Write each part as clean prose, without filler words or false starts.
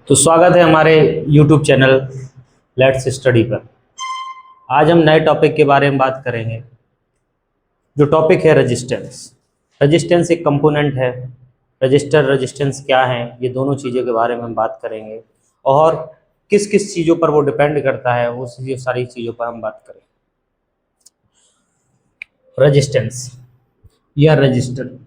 तो स्वागत है हमारे YouTube चैनल लेट्स स्टडी पर। आज हम नए टॉपिक के बारे में बात करेंगे। जो टॉपिक है रेजिस्टेंस। रेजिस्टेंस एक कंपोनेंट है। रजिस्टर रेजिस्टेंस क्या है, ये दोनों चीज़ों के बारे में हम बात करेंगे और किस किस चीज़ों पर वो डिपेंड करता है, वो सारी चीज़ों पर हम बात करेंगे। रेजिस्टेंस या रजिस्टर।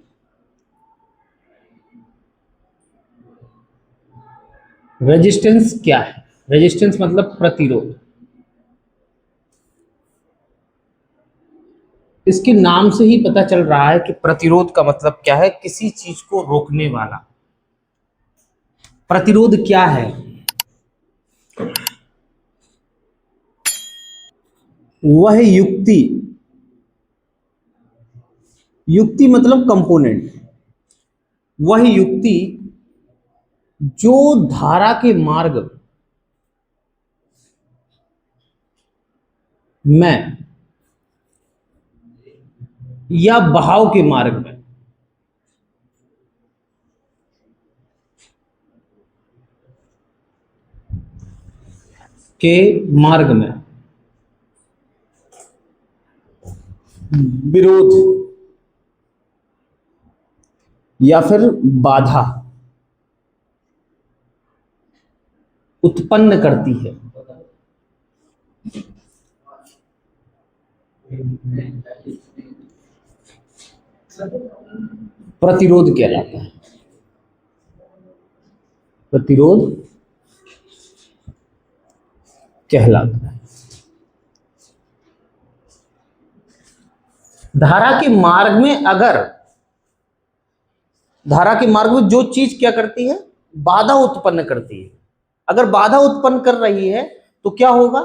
रेजिस्टेंस क्या है? रेजिस्टेंस मतलब प्रतिरोध। इसके नाम से ही पता चल रहा है कि प्रतिरोध का मतलब क्या है, किसी चीज को रोकने वाला। प्रतिरोध क्या है? वह युक्ति, युक्ति मतलब कंपोनेंट, वह युक्ति जो धारा के मार्ग में या बहाव के मार्ग में विरोध या फिर बाधा उत्पन्न करती है, प्रतिरोध कहलाता है। प्रतिरोध कहलाता है। धारा के मार्ग में, अगर धारा के मार्ग में जो चीज क्या करती है, बाधा उत्पन्न करती है, अगर बाधा उत्पन्न कर रही है तो क्या होगा?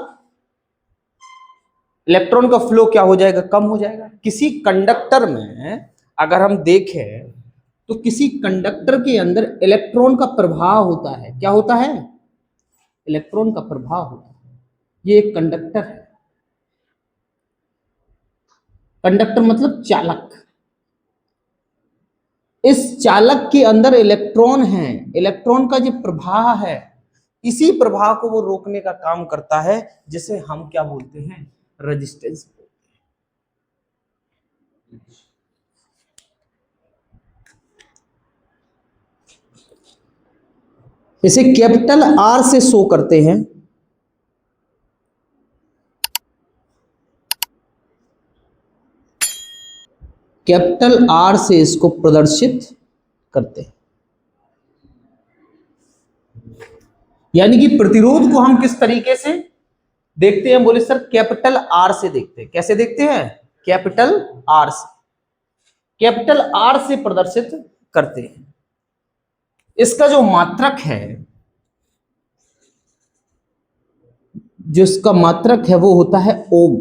इलेक्ट्रॉन का फ्लो क्या हो जाएगा? कम हो जाएगा। किसी कंडक्टर में अगर हम देखें तो किसी कंडक्टर के अंदर इलेक्ट्रॉन का प्रभाव होता है। क्या होता है? इलेक्ट्रॉन का प्रभाव होता है। ये एक कंडक्टर है। कंडक्टर मतलब चालक। इस चालक के अंदर इलेक्ट्रॉन है। इलेक्ट्रॉन का जो प्रवाह है, इसी प्रवाह को वो रोकने का काम करता है, जिसे हम क्या बोलते हैं? रेजिस्टेंस। इसे कैपिटल आर से शो करते हैं। कैपिटल आर से इसको प्रदर्शित करते हैं। यानी कि प्रतिरोध को हम किस तरीके से देखते हैं? बोले सर कैपिटल आर से देखते हैं। कैसे देखते हैं? कैपिटल आर से, कैपिटल आर से प्रदर्शित करते हैं। इसका जो मात्रक है, जो इसका मात्रक है वो होता है ओम।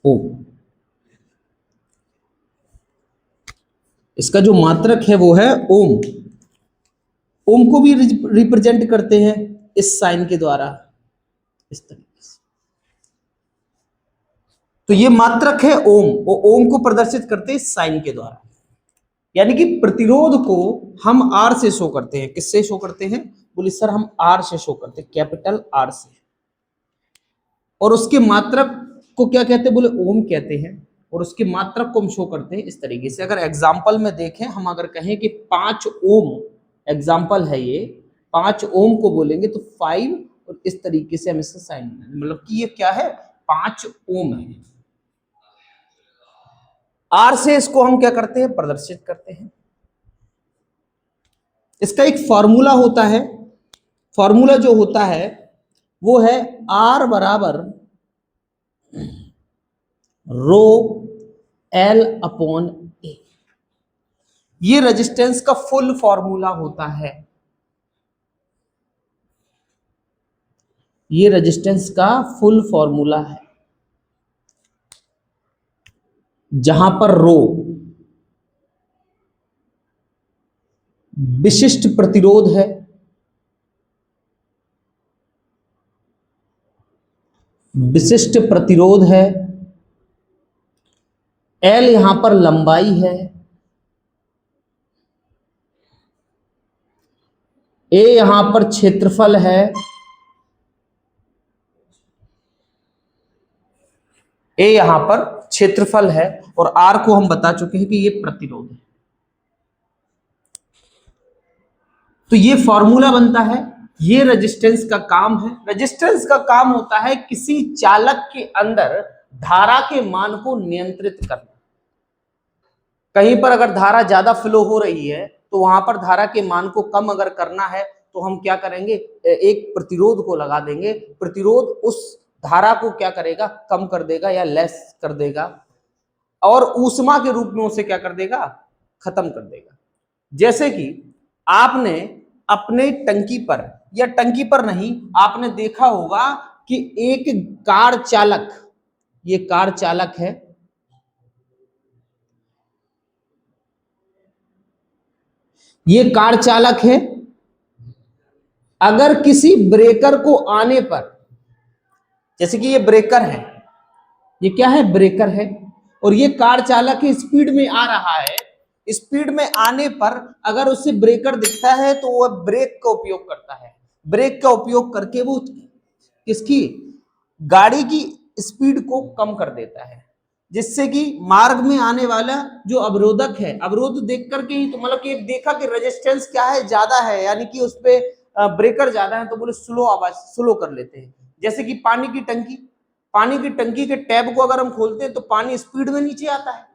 ओम, इसका जो मात्रक है वो है ओम। ओम को भी रिप्रेजेंट करते हैं इस साइन के द्वारा, इस तरीके से। तो ये मात्रक है ओम, वो ओम को प्रदर्शित करते हैं इस साइन के द्वारा। यानी कि प्रतिरोध को हम आर से शो करते हैं। किससे शो करते हैं? बोले सर हम आर से शो करते हैं, कैपिटल आर से। और उसके मात्रक को क्या कहते हैं? बोले ओम कहते हैं। और उसके मात्रक को हम शो करते हैं इस तरीके से। अगर एग्जाम्पल में देखें, हम अगर कहें कि 5 ओम, एग्जाम्पल है ये, 5 ओम को बोलेंगे तो 5, और इस तरीके से हम इसका साइन, मतलब कि ये क्या है? 5 ओम है। आर से इसको हम क्या करते हैं? प्रदर्शित करते हैं। इसका एक फॉर्मूला होता है। फॉर्मूला जो होता है वो है आर बराबर रो एल अपॉन ए। ये रेजिस्टेंस का फुल फॉर्मूला होता है। ये रेजिस्टेंस का फुल फॉर्मूला है, जहां पर रो विशिष्ट प्रतिरोध है, विशिष्ट प्रतिरोध है, एल यहां पर लंबाई है, ए यहां पर क्षेत्रफल है, ए यहां पर क्षेत्रफल है, और आर को हम बता चुके हैं कि ये प्रतिरोध है। तो ये फॉर्मूला बनता है, ये रेजिस्टेंस का काम है। रेजिस्टेंस का काम होता है किसी चालक के अंदर धारा के मान को नियंत्रित करना। कहीं पर अगर धारा ज्यादा फ्लो हो रही है तो वहां पर धारा के मान को कम अगर करना है तो हम क्या करेंगे, एक प्रतिरोध को लगा देंगे। प्रतिरोध उस धारा को क्या करेगा, कम कर देगा या लेस कर देगा, और ऊष्मा के रूप में उसे क्या कर देगा, खत्म कर देगा। जैसे कि आपने अपने टंकी पर, या टंकी पर नहीं, आपने देखा होगा कि एक कार चालक, ये कार चालक है, ये कार चालक है, अगर किसी ब्रेकर को आने पर, जैसे कि ये ब्रेकर है, ये क्या है, ब्रेकर है, और ये कार चालक है, स्पीड में आ रहा है, स्पीड में आने पर अगर उसे ब्रेकर दिखता है तो वह ब्रेक का उपयोग करता है। ब्रेक का उपयोग करके वो किसकी, गाड़ी की स्पीड को कम कर देता है, जिससे कि मार्ग में आने वाला जो अवरोधक है, अवरोध देख करके ही, तो मतलब कि देखा कि रेजिस्टेंस क्या है, ज्यादा है, यानी कि उस पे ब्रेकर ज्यादा है, तो बोले स्लो आवाज, स्लो कर लेते हैं। जैसे कि पानी की टंकी, पानी की टंकी के टैब को अगर हम खोलते हैं तो पानी स्पीड में नीचे आता है,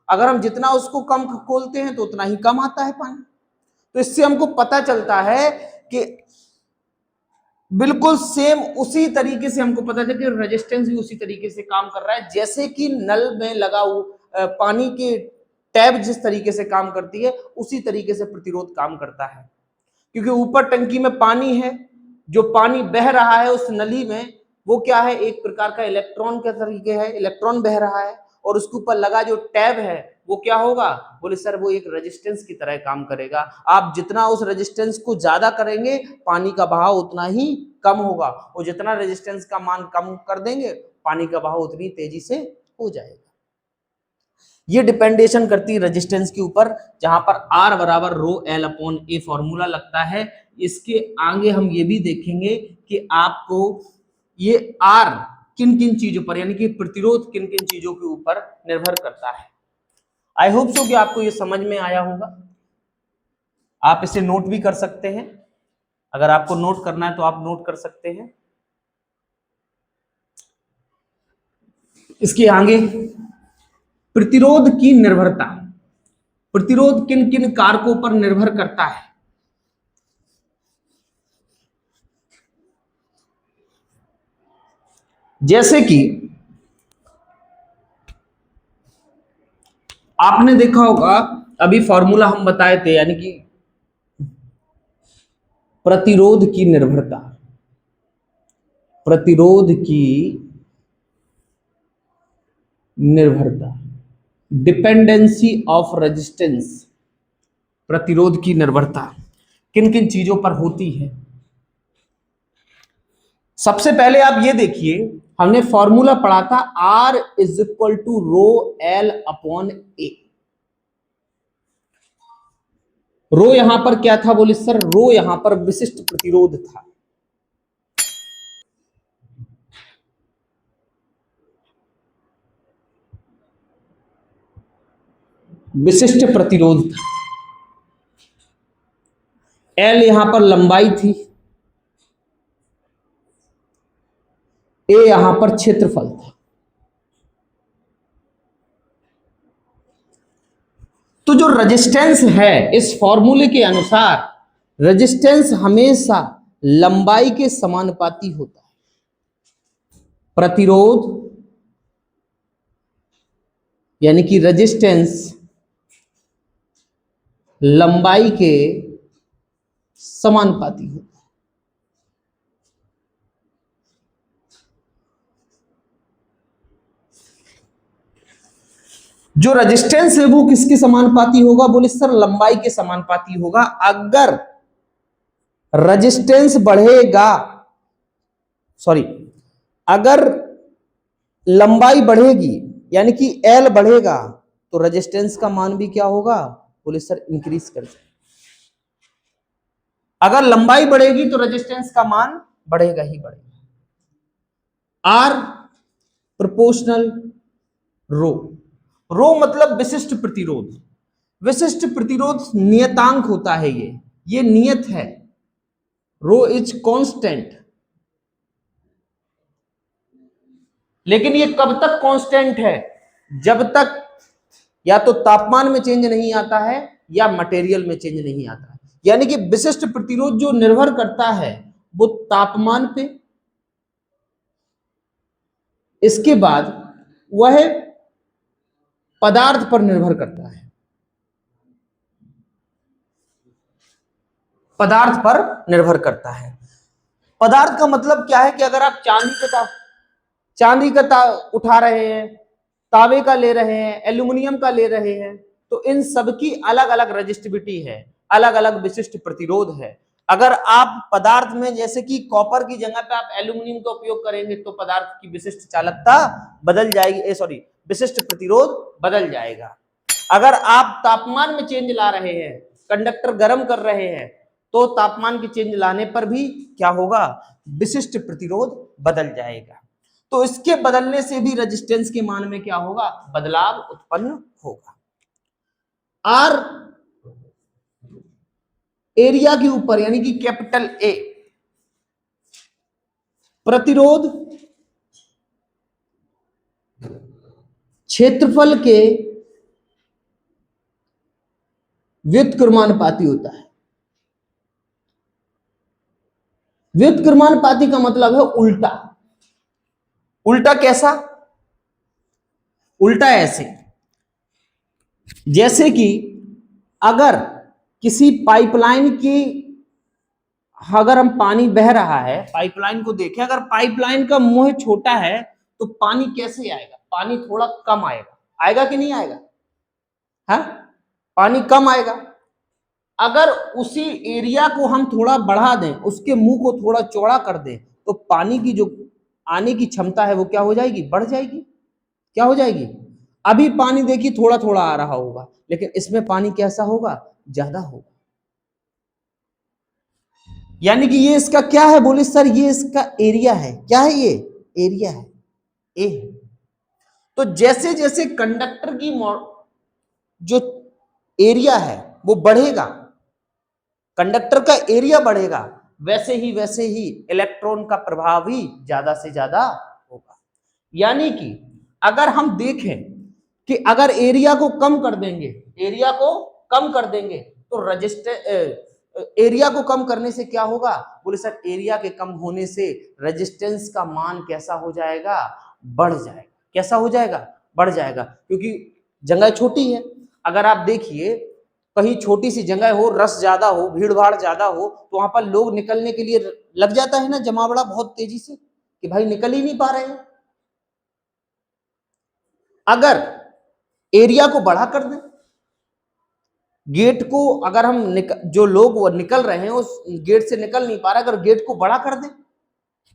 अगर हम जितना उसको कम खोलते हैं तो उतना ही कम आता है पानी। तो इससे हमको पता चलता है कि बिल्कुल सेम उसी तरीके से हमको पता चलता है कि रेजिस्टेंस भी उसी तरीके से काम कर रहा है, जैसे कि नल में लगा पानी की टैब जिस तरीके से काम करती है उसी तरीके से प्रतिरोध काम करता है। क्योंकि ऊपर टंकी में पानी है, जो पानी बह रहा है उस नली में, वो क्या है, एक प्रकार का इलेक्ट्रॉन के तरीके है, इलेक्ट्रॉन बह रहा है, और उसके ऊपर लगा जो टैब है वो क्या होगा, बोले सर वो एक रेजिस्टेंस की तरह काम करेगा। आप जितना उस रेजिस्टेंस को ज्यादा करेंगे पानी का बहाव उतना ही कम होगा, और जितना रेजिस्टेंस का मान कम कर देंगे पानी का बहाव उतनी तेजी से हो जाएगा। ये डिपेंडेशन करती है रेजिस्टेंस के ऊपर, जहां पर R बराबर रो एल अपॉन ए फॉर्मूला लगता है। इसके आगे हम ये भी देखेंगे कि आपको ये R किन किन चीजों पर, यानी कि प्रतिरोध किन किन चीजों के ऊपर निर्भर करता है। आई होप सो कि आपको ये समझ में आया होगा। आप इसे नोट भी कर सकते हैं, अगर आपको नोट करना है तो आप नोट कर सकते हैं। इसके आगे प्रतिरोध की निर्भरता, प्रतिरोध किन किन कारकों पर निर्भर करता है। जैसे कि आपने देखा होगा, अभी फॉर्मूला हम बताए थे, यानी कि प्रतिरोध की निर्भरता, प्रतिरोध की निर्भरता, डिपेंडेंसी ऑफ रेजिस्टेंस, प्रतिरोध की निर्भरता किन किन चीजों पर होती है। सबसे पहले आप ये देखिए, हमने फॉर्मूला पढ़ा था R is equal to rho l upon a. Rho यहां पर क्या था, बोले सर रो यहां पर विशिष्ट प्रतिरोध था। विशिष्ट प्रतिरोध था। एल यहां पर लंबाई थी, ए यहां पर क्षेत्रफल था। तो जो रेजिस्टेंस है, इस फॉर्मूले के अनुसार रेजिस्टेंस हमेशा लंबाई के समानुपाती होता है। प्रतिरोध यानी कि रेजिस्टेंस लंबाई के समानुपाती होता है। जो रेजिस्टेंस है वो किसके समानुपाती होगा, बोले सर लंबाई के समानुपाती होगा। अगर रेजिस्टेंस बढ़ेगा, सॉरी, अगर लंबाई बढ़ेगी यानी कि एल बढ़ेगा तो रेजिस्टेंस का मान भी क्या होगा, बोले सर इंक्रीज कर जाए। अगर लंबाई बढ़ेगी तो रेजिस्टेंस का मान बढ़ेगा ही बढ़ेगा। आर प्रोपोर्शनल रो। रो मतलब विशिष्ट प्रतिरोध। विशिष्ट प्रतिरोध नियतांक होता है, ये नियत है। रो इज कांस्टेंट। लेकिन ये कब तक कांस्टेंट है? जब तक या तो तापमान में चेंज नहीं आता है या मटेरियल में चेंज नहीं आता है। यानी कि विशिष्ट प्रतिरोध जो निर्भर करता है वो तापमान पे, इसके बाद वह पदार्थ पर निर्भर करता है। पदार्थ पर निर्भर करता है। पदार्थ का मतलब क्या है कि अगर आप चांदी का उठा रहे हैं, तांबे का ले रहे हैं, एल्यूमिनियम का ले रहे हैं, तो इन सब की अलग अलग रेजिस्टिविटी है, अलग अलग विशिष्ट प्रतिरोध है। अगर आप पदार्थ में जैसे कि कॉपर की जगह पे आप एल्यूमिनियम का उपयोग करेंगे तो पदार्थ की विशिष्ट चालकता बदल जाएगी, सॉरी विशिष्ट प्रतिरोध बदल जाएगा। अगर आप तापमान में चेंज ला रहे हैं, कंडक्टर गर्म कर रहे हैं, तो तापमान की चेंज लाने पर भी क्या होगा? विशिष्ट प्रतिरोध बदल जाएगा। तो इसके बदलने से भी रेजिस्टेंस के मान में क्या होगा? बदलाव उत्पन्न होगा। आर एरिया के ऊपर यानी कि कैपिटल ए प्रतिरोध क्षेत्रफल के व्युत्क्रमानुपाती होता है। व्युत्क्रमानुपाती का मतलब है उल्टा। उल्टा कैसा? उल्टा ऐसे, जैसे कि अगर किसी पाइपलाइन की, अगर हम पानी बह रहा है, पाइपलाइन को देखें, अगर पाइपलाइन का मुंह छोटा है तो पानी कैसे आएगा? पानी थोड़ा कम आएगा, आएगा कि नहीं आएगा? हाँ, पानी कम आएगा। अगर उसी एरिया को हम थोड़ा बढ़ा दें, उसके मुंह को थोड़ा चौड़ा कर दें, तो पानी की जो आने की क्षमता है वो क्या हो जाएगी? बढ़ जाएगी। क्या हो जाएगी? अभी पानी देखिए थोड़ा थोड़ा आ रहा होगा, लेकिन इसमें पानी कैसा होगा? ज्यादा होगा। यानी कि ये इसका क्या है? बोले सर ये इसका एरिया है। क्या है ये? एरिया है, ए। तो जैसे जैसे कंडक्टर की जो एरिया है वो बढ़ेगा, कंडक्टर का एरिया बढ़ेगा, वैसे ही इलेक्ट्रॉन का प्रभाव भी ज्यादा से ज्यादा होगा। यानी कि अगर हम देखें कि अगर एरिया को कम कर देंगे, एरिया को कम कर देंगे तो एरिया को कम करने से क्या होगा? बोले सर एरिया के कम होने से रेजिस्टेंस का मान कैसा हो जाएगा? बढ़ जाएगा। कैसा हो जाएगा? बढ़ जाएगा, क्योंकि जगह छोटी है। अगर आप देखिए कहीं छोटी सी जगह हो, रस ज्यादा हो, भीड़ भाड़ ज्यादा हो, तो वहां पर लोग निकलने के लिए लग जाता है ना जमावड़ा बहुत तेजी से, कि भाई निकल ही नहीं पा रहे हैं। अगर एरिया को बढ़ा कर दें, गेट को अगर हम जो लोग वो निकल रहे हैं उस गेट से निकल नहीं पा रहे, अगर गेट को बड़ा कर दें,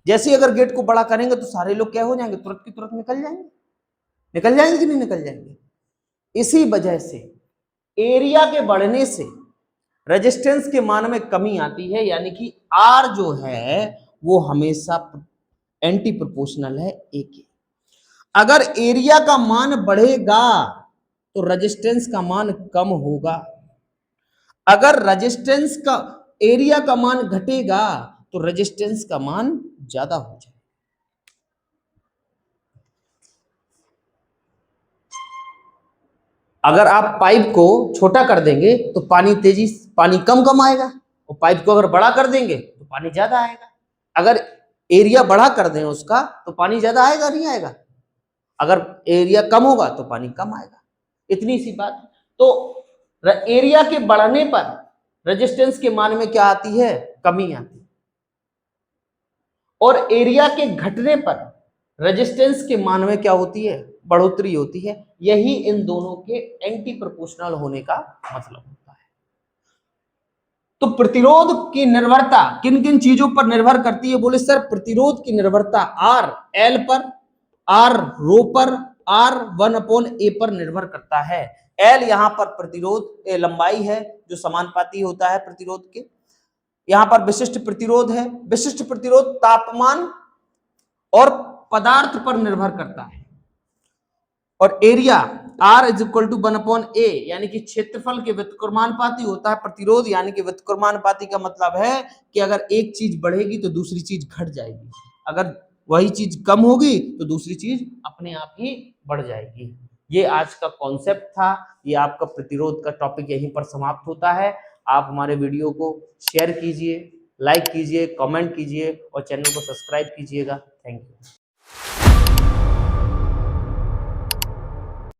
जैसे ही अगर गेट को बड़ा करेंगे तो सारे लोग क्या हो जाएंगे? तुरंत की तुरंत निकल जाएंगे। निकल जाएंगे कि नहीं निकल जाएंगे? इसी वजह से एरिया के बढ़ने से रेजिस्टेंस के मान में कमी आती है। यानी कि आर जो है वो हमेशा एंटी प्रोपोर्शनल है ए के। अगर एरिया का मान बढ़ेगा तो रेजिस्टेंस का मान कम होगा। अगर रेजिस्टेंस का एरिया का मान घटेगा तो रेजिस्टेंस का मान ज्यादा हो जाएगा। अगर आप पाइप को छोटा कर देंगे तो पानी कम आएगा, और पाइप को अगर बड़ा कर देंगे तो पानी ज्यादा आएगा। अगर एरिया बड़ा कर दें उसका तो पानी ज्यादा आएगा नहीं आएगा? अगर एरिया कम होगा तो पानी कम आएगा। इतनी सी बात। तो एरिया के बढ़ने पर रेजिस्टेंस के मान में क्या आती है? कमी आती है। और एरिया के घटने पर रेजिस्टेंस के मान में क्या होती है? बढ़ोतरी होती है। यही इन दोनों के एंटी प्रोपोर्शनल होने का मतलब होता है। तो प्रतिरोध की निर्भरता किन किन चीजों पर निर्भर करती है? बोले सर प्रतिरोध की निर्भरता आर एल पर, आर रो पर, आर 1/a पर निर्भर करता है। एल यहां पर प्रतिरोध लंबाई है जो समानुपाती होता है प्रतिरोध के, यहां पर विशिष्ट प्रतिरोध है। विशिष्ट प्रतिरोध तापमान और पदार्थ पर निर्भर करता है। और area R is equal to 1/A, यानी कि क्षेत्रफल के व्युत्क्रमानुपाती होता है प्रतिरोध। यानी कि व्युत्क्रमानुपाती का मतलब है कि अगर एक चीज बढ़ेगी तो दूसरी चीज घट जाएगी, अगर वही चीज कम होगी तो दूसरी चीज अपने आप ही बढ़ जाएगी। ये आज का कॉन्सेप्ट था। ये आपका प्रतिरोध का टॉपिक यहीं पर समाप्त होता है। आप हमारे वीडियो को शेयर कीजिए, लाइक कीजिए, कमेंट कीजिए और चैनल को सब्सक्राइब कीजिएगा। Thank you.